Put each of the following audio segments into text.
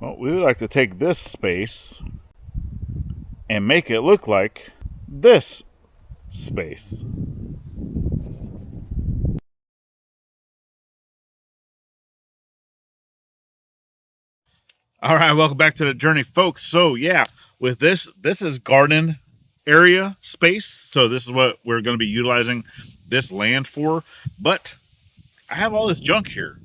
Well, we would like to take this space and make it look like this space. All right, welcome back to the journey, folks. So yeah, with this is garden area space. So this is what we're going to be utilizing this land for. But I have all this junk here.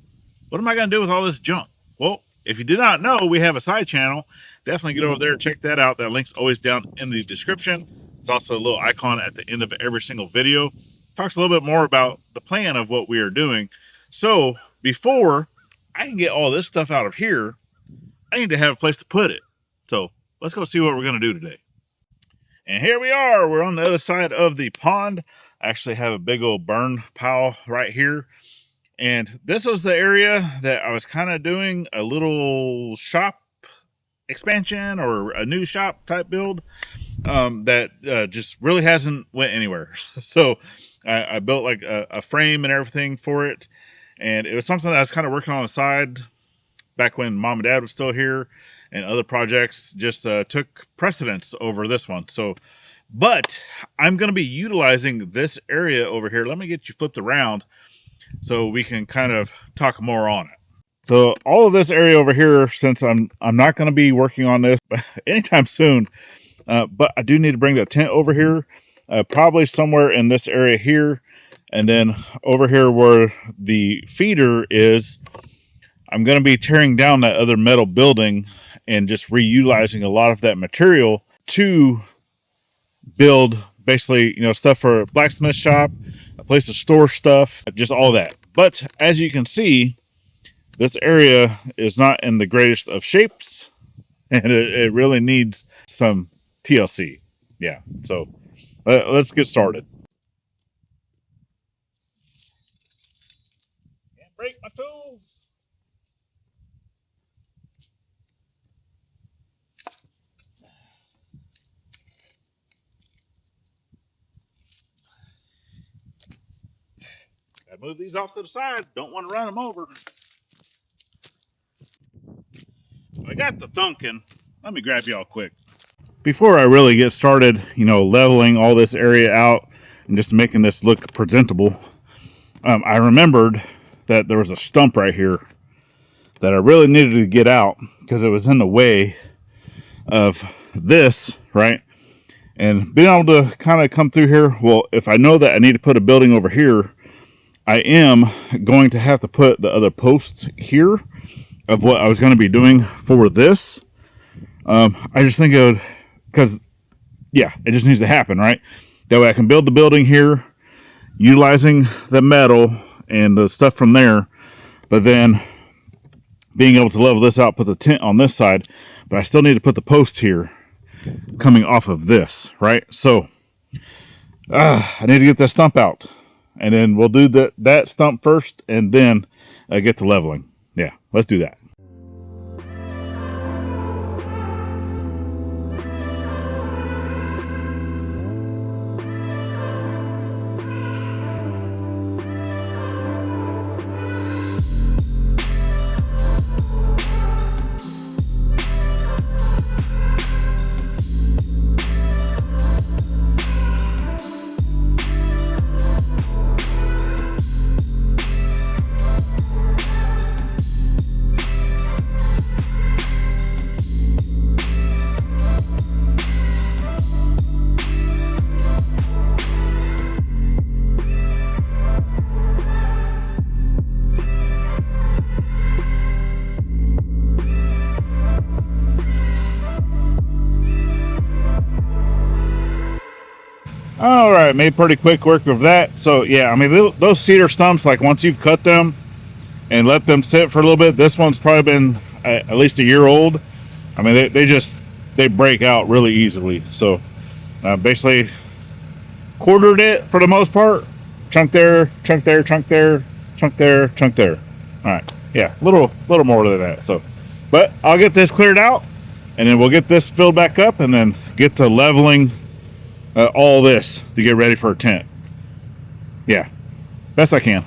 What am I going to do with all this junk? Well, if you did not know, we have a side channel. Definitely get over there and check that out. That link's always down in the description. It's also a little icon at the end of every single video. Talks a little bit more about the plan of what we are doing. So before I can get all this stuff out of here, I need to have a place to put it. So let's go see what we're going to do today. And here we are. We're on the other side of the pond. I actually have a big old burn pile right here. And this was the area that I was kind of doing a little shop expansion or a new shop type build that just really hasn't went anywhere. So I built like a frame and everything for it. And it was something that I was kind of working on the side back when mom and dad was still here, and other projects just took precedence over this one. So, but I'm going to be utilizing this area over here. Let me get you flipped around so we can kind of talk more on it. So all of this area over here, since I'm not going to be working on this anytime soon, but I do need to bring the tent over here, probably somewhere in this area here, and then over here where the feeder is, I'm going to be tearing down that other metal building and just reutilizing a lot of that material to build basically, stuff for a blacksmith shop, a place to store stuff, just all that. But as you can see, this area is not in the greatest of shapes, and it really needs some TLC. Yeah, so let's get started. Can't break my tools. Gotta move these off to the side. Don't want to run them over. I got the thunking. Let me grab y'all quick. Before I really get started, leveling all this area out and just making this look presentable, I remembered that there was a stump right here that I really needed to get out because it was in the way of this, right? And being able to kind of come through here, well, if I know that I need to put a building over here, I am going to have to put the other posts here of what I was going to be doing for this. I just think it would, because, yeah, it just needs to happen, right? That way I can build the building here, utilizing the metal and the stuff from there, but then being able to level this out, put the tent on this side, but I still need to put the post here coming off of this, right? So, I need to get that stump out. And then we'll do that stump first, and then get to leveling. Yeah, let's do that. All right, made pretty quick work of that. So yeah, I mean, those cedar stumps, like once you've cut them and let them sit for a little bit, this one's probably been at least a year old. I mean, they break out really easily. So basically quartered it for the most part. Chunk there, chunk there, chunk there, chunk there, chunk there. All right, yeah, a little more than that. So, but I'll get this cleared out, and then we'll get this filled back up, and then get to leveling all this to get ready for a tent. Yeah, best I can.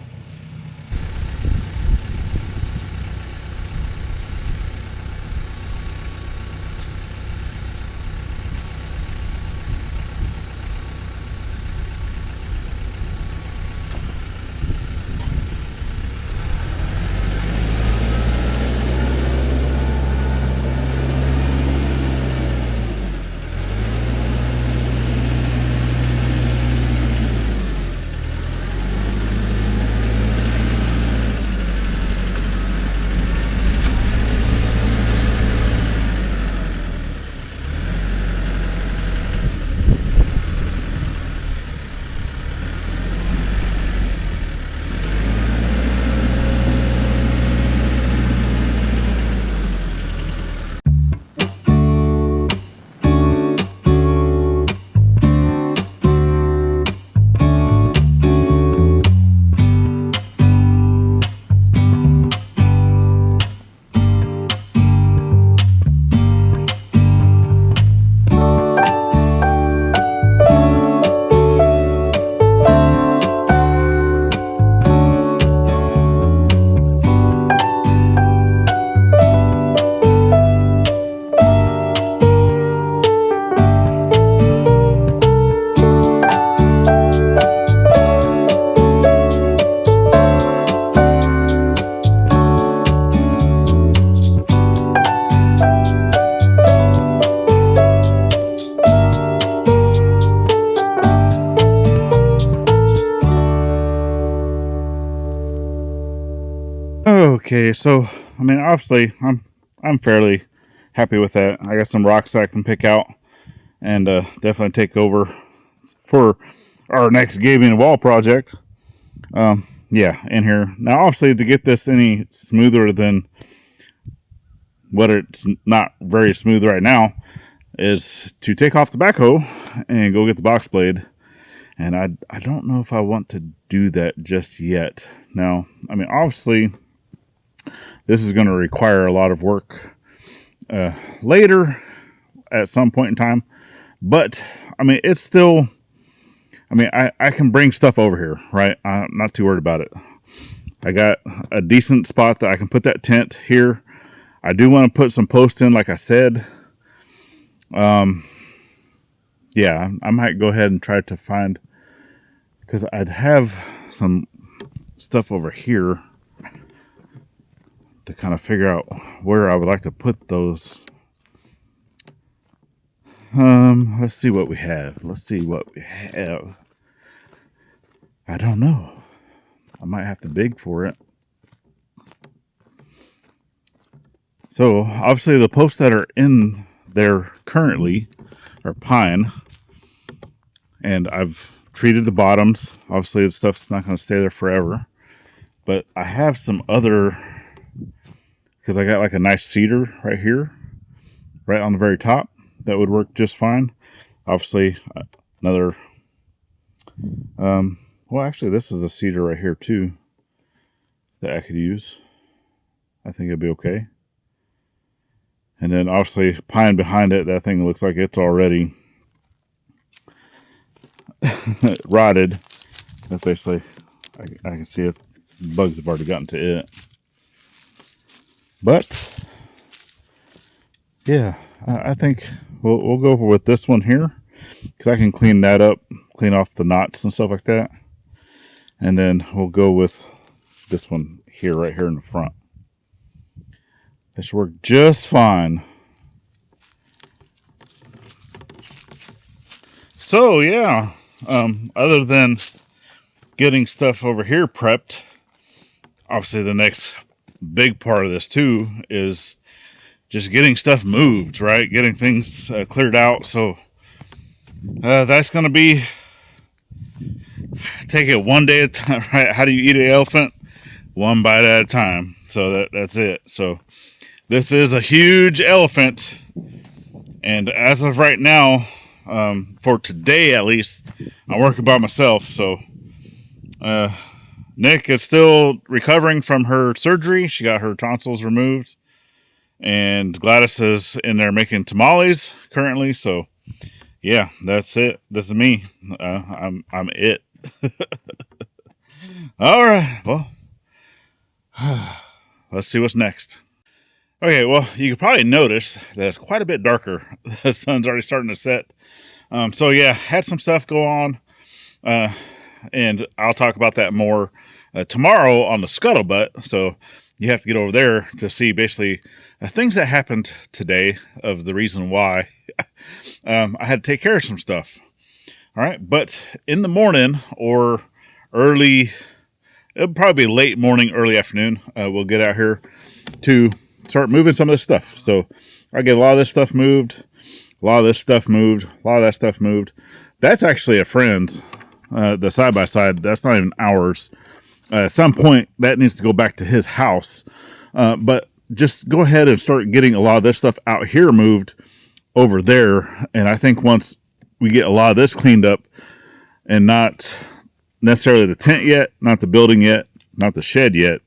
Okay, so I mean, obviously, I'm fairly happy with that. I got some rocks that I can pick out and definitely take over for our next gaping wall project. Yeah, in here now. Obviously, to get this any smoother than what it's not very smooth right now, is to take off the backhoe and go get the box blade. And I don't know if I want to do that just yet. Now, I mean, obviously, this is going to require a lot of work later at some point in time. But, I mean, it's still... I mean, I can bring stuff over here, right? I'm not too worried about it. I got a decent spot that I can put that tent here. I do want to put some posts in, like I said. Yeah, I might go ahead and try to find... because I'd have some stuff over here to kind of figure out where I would like to put those. Let's see what we have. I don't know. I might have to dig for it. So, obviously the posts that are in there currently are pine. And I've treated the bottoms. Obviously the stuff's not going to stay there forever. But I have some other... because I got like a nice cedar right here. Right on the very top. That would work just fine. Obviously, another... well, actually, this is a cedar right here, too. That I could use. I think it'd be okay. And then, obviously, pine behind it. That thing looks like it's already... rotted. That's basically... I can see it. Bugs have already gotten to it. But... yeah, I think we'll go with this one here, because I can clean that up, clean off the knots and stuff like that, and then we'll go with this one here, right here in the front. That should work just fine. So yeah, other than getting stuff over here prepped, obviously the next big part of this too is just getting stuff moved, right? Getting things cleared out. So that's going to be, take it one day at a time, right? How do you eat an elephant? One bite at a time. So that's it. So this is a huge elephant. And as of right now, for today at least, I'm working by myself. So Nick is still recovering from her surgery. She got her tonsils removed. And Gladys is in there making tamales currently. So, yeah, that's it. This is me. I'm it. All right. Well, let's see what's next. Okay. Well, you can probably notice that it's quite a bit darker. The sun's already starting to set. So yeah, had some stuff go on, and I'll talk about that more tomorrow on the scuttlebutt. So you have to get over there to see basically things that happened today of the reason why I had to take care of some stuff. All right. But in the morning or early, it'll probably be late morning, early afternoon, we'll get out here to start moving some of this stuff. So I get a lot of this stuff moved, a lot of this stuff moved, a lot of that stuff moved. That's actually a friend's, the side-by-side. That's not even ours. At some point, that needs to go back to his house. But just go ahead and start getting a lot of this stuff out here moved over there. And I think once we get a lot of this cleaned up, and not necessarily the tent yet, not the building yet, not the shed yet.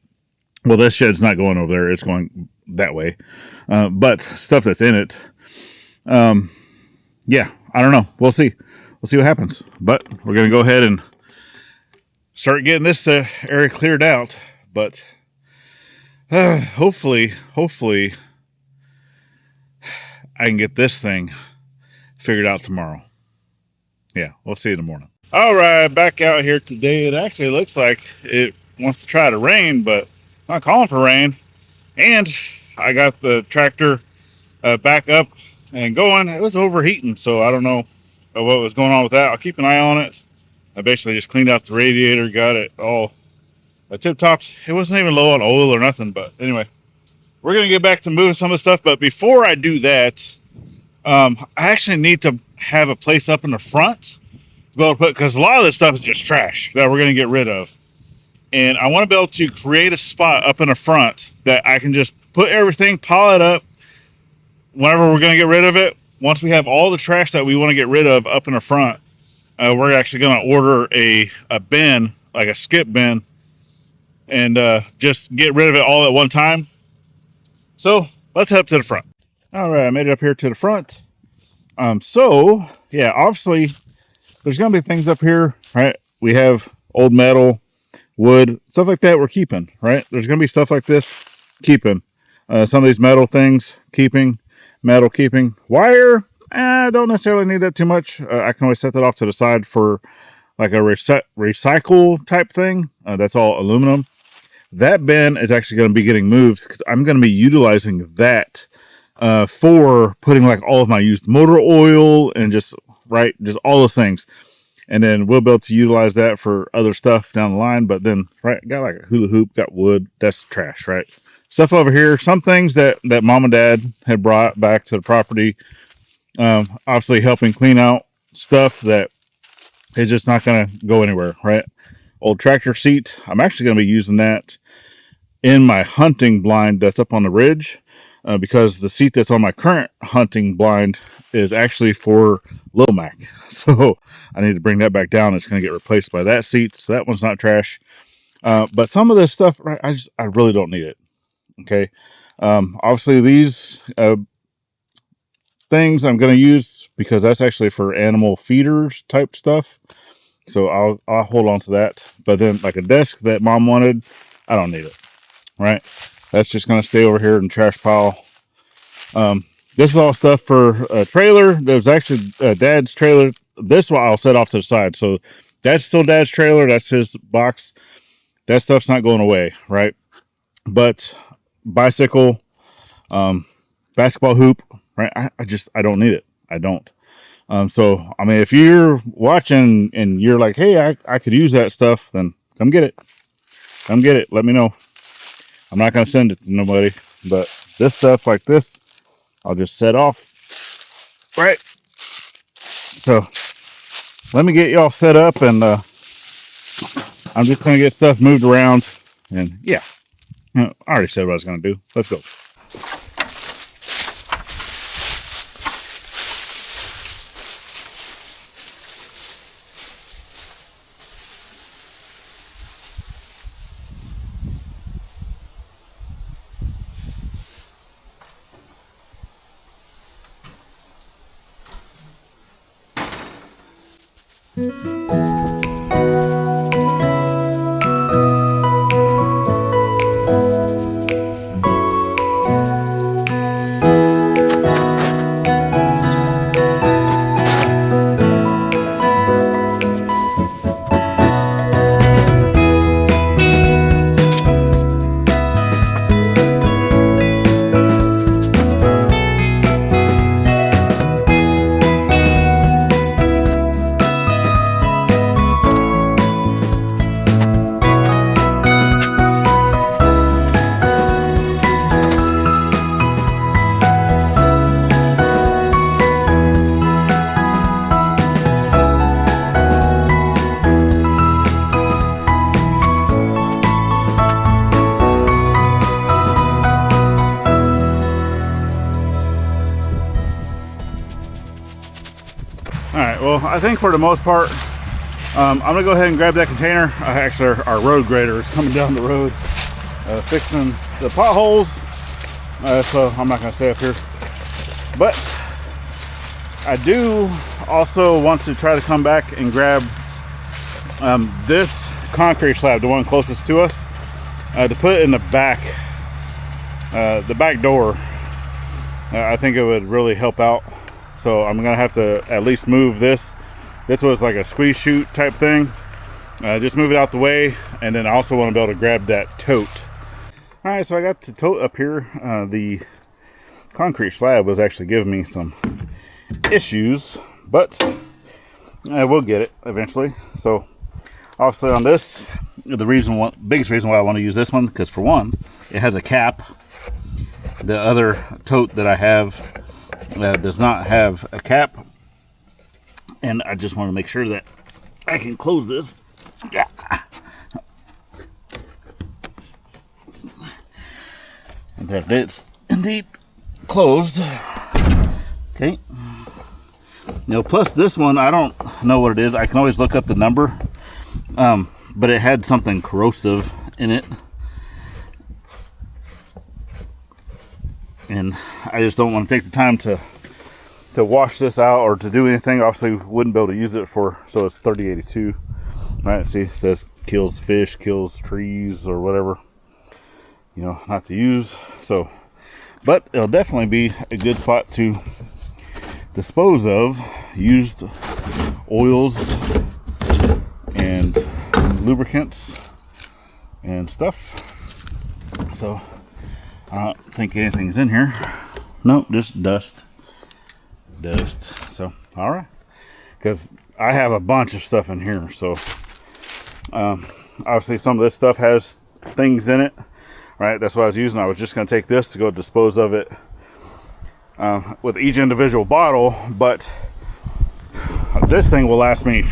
Well, this shed's not going over there. It's going that way. But stuff that's in it. Yeah, I don't know. We'll see. We'll see what happens. But we're going to go ahead and start getting this area cleared out, but hopefully I can get this thing figured out tomorrow. Yeah, we'll see in the morning. All right, back out here today. It actually looks like it wants to try to rain, but not calling for rain. And I got the tractor back up and going. It was overheating, so I don't know what was going on with that. I'll keep an eye on it. I basically just cleaned out the radiator, got it all tip topped. It wasn't even low on oil or nothing. But anyway, we're gonna get back to moving some of the stuff. But before I do that, I actually need to have a place up in the front to be able to put, because a lot of this stuff is just trash that we're gonna get rid of. And I want to be able to create a spot up in the front that I can just put everything, pile it up whenever we're going to get rid of it. Once we have all the trash that we want to get rid of up in the front, we're actually going to order a bin, like a skip bin, and just get rid of it all at one time. So let's head up to the front. All right, I made it up here to the front. So yeah, obviously there's going to be things up here, right? We have old metal, wood, stuff like that we're keeping, right? There's going to be stuff like this keeping. Some of these metal things keeping. Metal keeping. Wire, I don't necessarily need that too much. I can always set that off to the side for like a recycle type thing. That's all aluminum. That bin is actually going to be getting moved because I'm going to be utilizing that for putting like all of my used motor oil and just all those things. And then we'll be able to utilize that for other stuff down the line. But then, right, got like a hula hoop, got wood. That's trash, right? Stuff over here. Some things that mom and dad had brought back to the property. Obviously helping clean out stuff that is just not going to go anywhere, right? Old tractor seat. I'm actually going to be using that in my hunting blind that's up on the ridge. Because the seat that's on my current hunting blind is actually for Lil Mac. So I need to bring that back down. It's going to get replaced by that seat. So that one's not trash. But some of this stuff, right, I really don't need it. Okay. Obviously these things I'm going to use because that's actually for animal feeders type stuff. So I'll hold on to that. But then like a desk that mom wanted, I don't need it. Right. That's just going to stay over here in the trash pile. This is all stuff for a trailer. There's actually Dad's trailer. This one I'll set off to the side. So that's still Dad's trailer. That's his box. That stuff's not going away, right? But bicycle, basketball hoop, right? I don't need it. I don't. So, I mean, if you're watching and you're like, hey, I could use that stuff, then come get it. Come get it. Let me know. I'm not going to send it to nobody, but this stuff like this, I'll just set off, right? So let me get y'all set up, and I'm just going to get stuff moved around, and yeah, I already said what I was going to do. Let's go. Well, I think for the most part, I'm going to go ahead and grab that container. Actually, our road grader is coming down the road, fixing the potholes. So I'm not going to stay up here. But I do also want to try to come back and grab this concrete slab, the one closest to us, to put in the back door. I think it would really help out. So I'm gonna have to at least move this. This was like a squeeze chute type thing. Just move it out the way, and then I also want to be able to grab that tote. All right, so I got the tote up here. The concrete slab was actually giving me some issues, but we'll get it eventually. So obviously on this, the biggest reason why I want to use this one, because for one, it has a cap. The other tote that I have does not have a cap, and I just want to make sure that I can close this. Yeah. And that it's indeed closed. Okay. Plus this one, I don't know what it is. I can always look up the number, but it had something corrosive in it, and I just don't want to take the time to wash this out or to do anything. Obviously, wouldn't be able to use it for, so it's 3082. Right? See, it says kills fish, kills trees, or whatever. Not to use. So, but it'll definitely be a good spot to dispose of used oils and lubricants and stuff. So I don't think anything's in here. Nope, just dust. So all right, because I have a bunch of stuff in here. So obviously some of this stuff has things in it, right? That's what I was using. I was just going to take this to go dispose of it with each individual bottle, but this thing will last me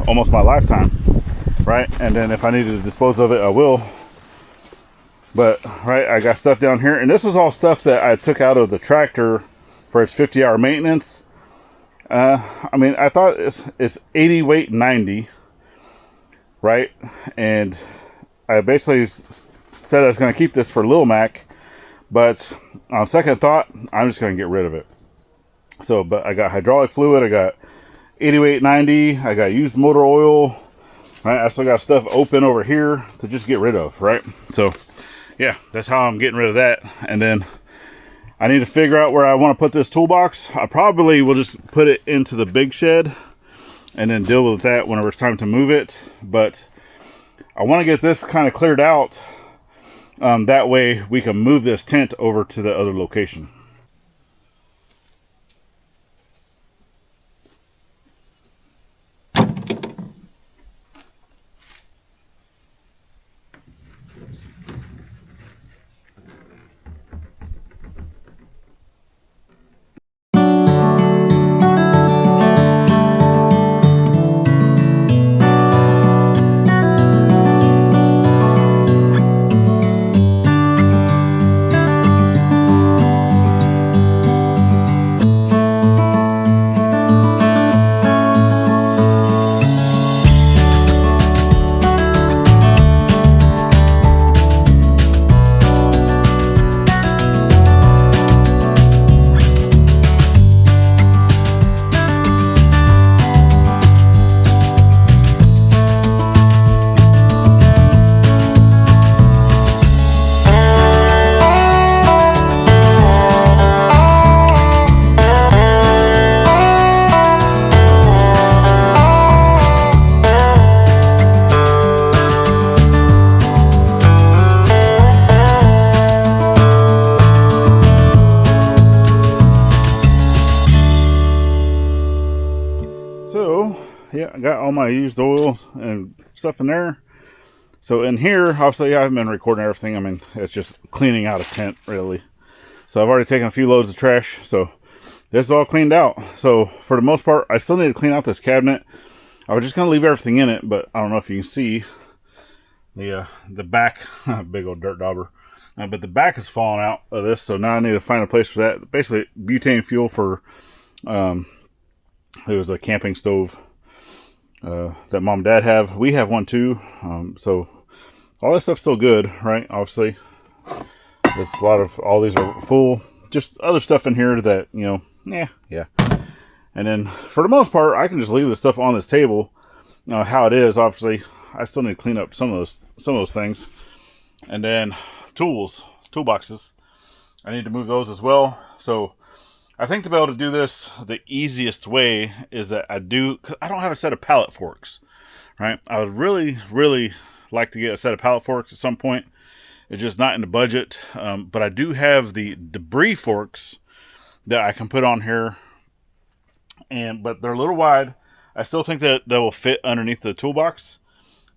almost my lifetime, right? And then if I needed to dispose of it, I will. But right, I got stuff down here, and this was all stuff that I took out of the tractor for its 50-hour maintenance. I thought it's 80 weight 90, right? And I basically said I was going to keep this for Lil Mac, but on second thought, I'm just going to get rid of it. So, but I got hydraulic fluid, I got 8890, I got used motor oil, right? I still got stuff open over here to just get rid of, right? So, yeah, that's how I'm getting rid of that. And then I need to figure out where I want to put this toolbox. I probably will just put it into the big shed and then deal with that whenever it's time to move it. But I want to get this kind of cleared out. That way we can move this tent over to the other location. Yeah, I got all my used oil and stuff in there. So in here, obviously I haven't been recording everything. I mean, it's just cleaning out a tent, really. So I've already taken a few loads of trash. So this is all cleaned out. So for the most part, I still need to clean out this cabinet. I was just going to leave everything in it, but I don't know if you can see the back, big old dirt dauber. But the back is falling out of this, so now I need to find a place for that. Basically, butane fuel for, it was a camping stove that mom and dad have. We have one too. So all this stuff's still good, right? Obviously, there's a lot of, all these are full. Just other stuff in here that, you know, yeah. And then for the most part, I can just leave the stuff on this table, how it is. Obviously, I still need to clean up some of those things. And then toolboxes, I need to move those as well. So I think to be able to do this, the easiest way is that I don't have a set of pallet forks, right? I would really like to get a set of pallet forks at some point. It's just not in the budget. But I do have the debris forks that I can put on here, but they're a little wide. I still think that they will fit underneath the toolbox.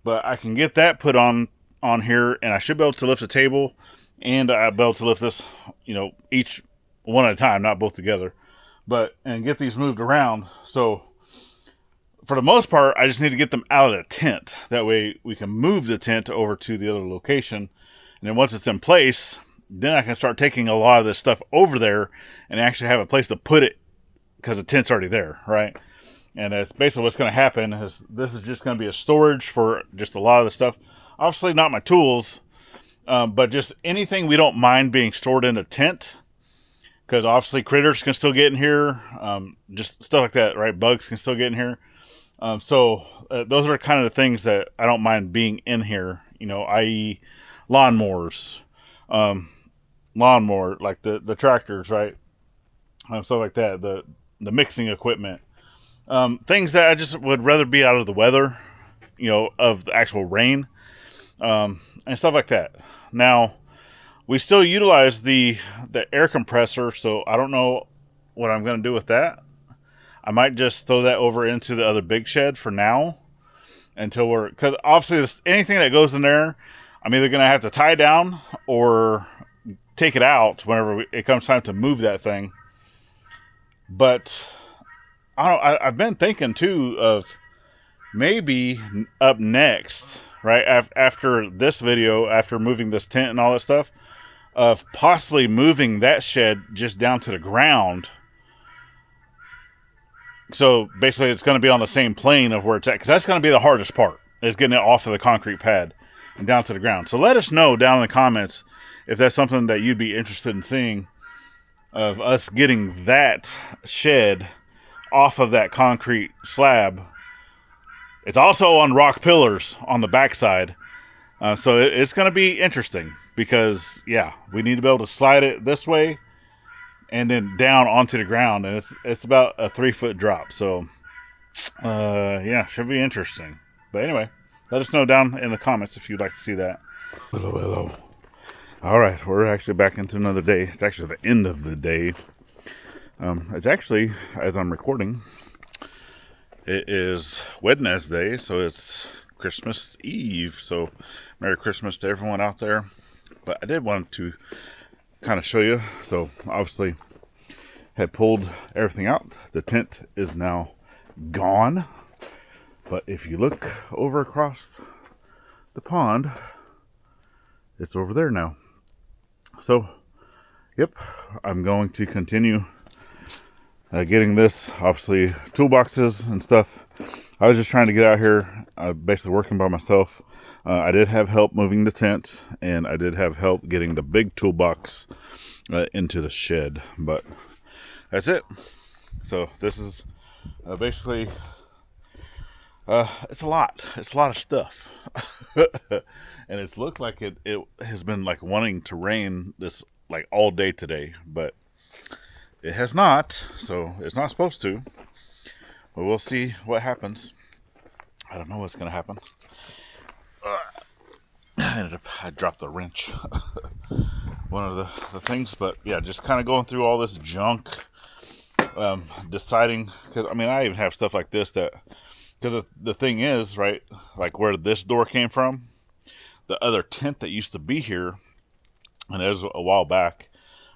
But I can get that put on here, and I should be able to lift the table, and I'll be able to lift this, each one at a time, not both together, and get these moved around. So for the most part, I just need to get them out of the tent. That way we can move the tent over to the other location. And then once it's in place, then I can start taking a lot of this stuff over there and actually have a place to put it, because the tent's already there, right? And that's basically what's going to happen. Is this is just going to be a storage for just a lot of the stuff. Obviously not my tools, but just anything we don't mind being stored in a tent, because obviously critters can still get in here, just stuff like that, right? Bugs can still get in here. So those are kind of the things that I don't mind being in here, i.e. lawnmowers, like the tractors, right? Stuff like that, the mixing equipment, things that I just would rather be out of the weather, of the actual rain, and stuff like that. Now, we still utilize the air compressor, so I don't know what I'm going to do with that. I might just throw that over into the other big shed for now, because obviously anything that goes in there, I'm either going to have to tie down or take it out whenever it comes time to move that thing. But I've been thinking too of maybe up next, right after this video, after moving this tent and all that stuff, of possibly moving that shed just down to the ground. So basically it's going to be on the same plane of where it's at, because that's going to be the hardest part, is getting it off of the concrete pad and down to the ground. So let us know down in the comments if that's something that you'd be interested in seeing, of us getting that shed off of that concrete slab. It's also on rock pillars on the backside. So it's going to be interesting, because we need to be able to slide it this way and then down onto the ground, and it's about a 3-foot drop. So should be interesting. But anyway, let us know down in the comments if you'd like to see that. Hello. All right, we're actually back into another day. It's actually the end of the day. It's actually, as I'm recording, it is Wednesday, so it's Christmas Eve. So Merry Christmas to everyone out there. But I did want to kind of show you. So obviously had pulled everything out. The tent is now gone. But if you look over across the pond, it's over there now. So, yep, I'm going to continue getting this, obviously, toolboxes and stuff. I was just trying to get out here, basically working by myself. I did have help moving the tent, and I did have help getting the big toolbox into the shed. But that's it. So this is basically, it's a lot. It's a lot of stuff. And it's looked like it has been like wanting to rain this like all day today, but it has not. So it's not supposed to. But we'll see what happens. I don't know what's going to happen. I dropped the wrench. One of the things, but yeah, just kind of going through all this junk, deciding, because I even have stuff like this because the thing is, right, like where this door came from, the other tent that used to be here, and it was a while back,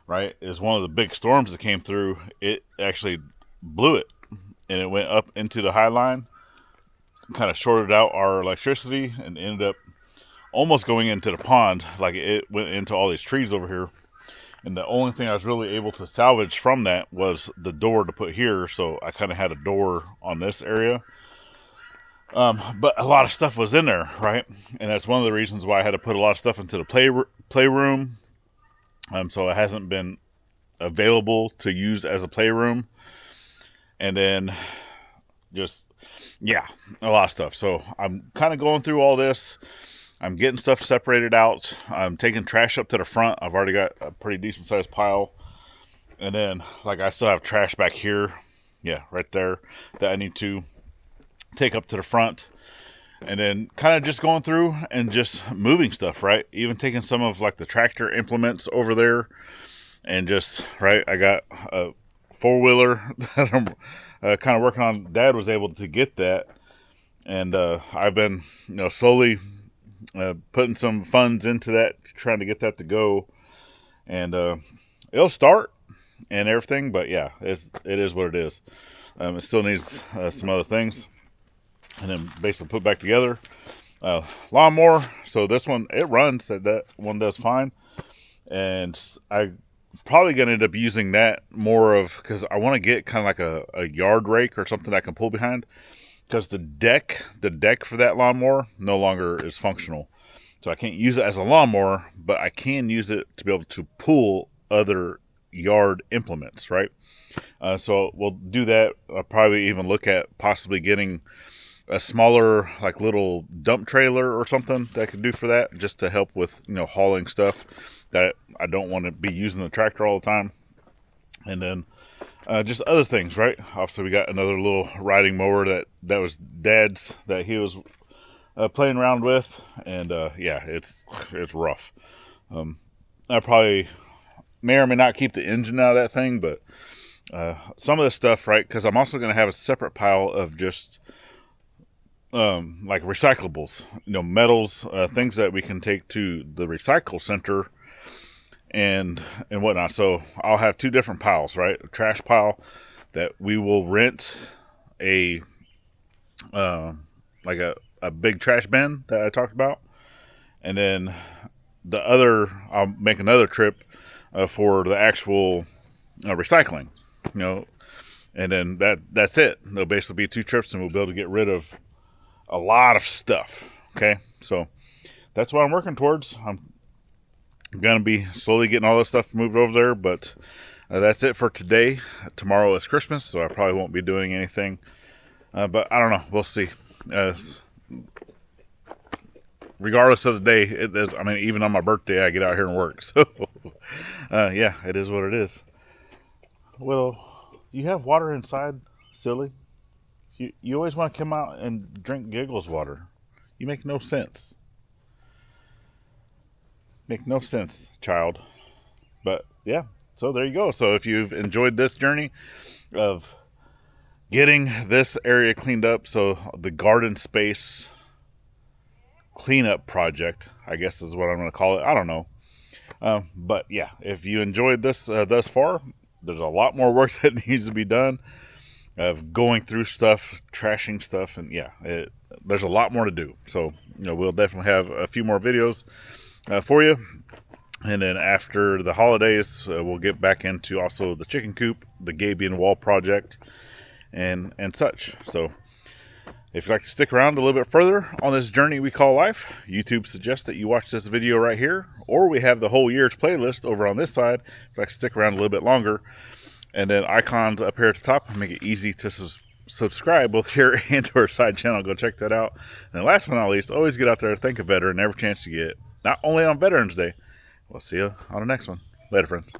right, is one of the big storms that came through. It actually blew it, and it went up into the high line, kind of shorted out our electricity, and ended up almost going into the pond. Like it went into all these trees over here, and the only thing I was really able to salvage from that was the door to put here. So I kind of had a door on this area, but a lot of stuff was in there, right? And that's one of the reasons why I had to put a lot of stuff into the playroom. So it hasn't been available to use as a playroom, and then just a lot of stuff. So I'm kind of going through all this. I'm getting stuff separated out. I'm taking trash up to the front. I've already got a pretty decent sized pile. And then, like, I still have trash back here. Yeah, right there. That I need to take up to the front. And then kind of just going through and just moving stuff, right? Even taking some of, like, the tractor implements over there. And just, right, I got a four-wheeler that I'm kind of working on. Dad was able to get that. And I've been, slowly putting some funds into that, trying to get that to go. And it'll start and everything, but yeah, it is what it is. It still needs some other things, and then basically put back together. Lawnmower. So this one, it runs. That one does fine, and I probably gonna end up using that more of, because I want to get kind of like a yard rake or something I can pull behind, because the deck for that lawnmower no longer is functional. So I can't use it as a lawnmower, but I can use it to be able to pull other yard implements, right? So we'll do that. I'll probably even look at possibly getting a smaller, like, little dump trailer or something that I could do for that, just to help with, hauling stuff that I don't want to be using the tractor all the time. And then just other things, right? Obviously, we got another little riding mower that was Dad's, that he was playing around with, and yeah, it's rough. I probably may or may not keep the engine out of that thing, but some of this stuff, right? Because I'm also going to have a separate pile of just like recyclables, metals, things that we can take to the recycle center and whatnot. So I'll have two different piles, right? A trash pile that we will rent a like a big trash bin that I talked about, and then the other, I'll make another trip for the actual recycling, and then that's it. There'll basically be two trips, and we'll be able to get rid of a lot of stuff. Okay, so that's what I'm working towards. I'm gonna be slowly getting all this stuff moved over there, but that's it for today. Tomorrow is Christmas, so I probably won't be doing anything, but I don't know, we'll see. Regardless of the day, it is, I mean, even on my birthday I get out here and work, so yeah, it is what it is. Well, you have water inside, silly. You always want to come out and drink Giggles water. You make no sense. Make no sense, child. But yeah, so there you go. So if you've enjoyed this journey of getting this area cleaned up, so the garden space cleanup project, I guess is what I'm going to call it. I don't know. But yeah, if you enjoyed this thus far, there's a lot more work that needs to be done of going through stuff, trashing stuff, and yeah, there's a lot more to do. So, we'll definitely have a few more videos for you. And then after the holidays, we'll get back into also the chicken coop, the gabion wall project, and such. So if you'd like to stick around a little bit further on this journey we call life, YouTube suggests that you watch this video right here, or we have the whole year's playlist over on this side. If you'd like to stick around a little bit longer, and then icons up here at the top make it easy to subscribe both here and to our side channel. Go check that out. And then last but not least, always get out there, thank a veteran every chance you get, not only on Veterans Day. We'll see you on the next one. Later, friends.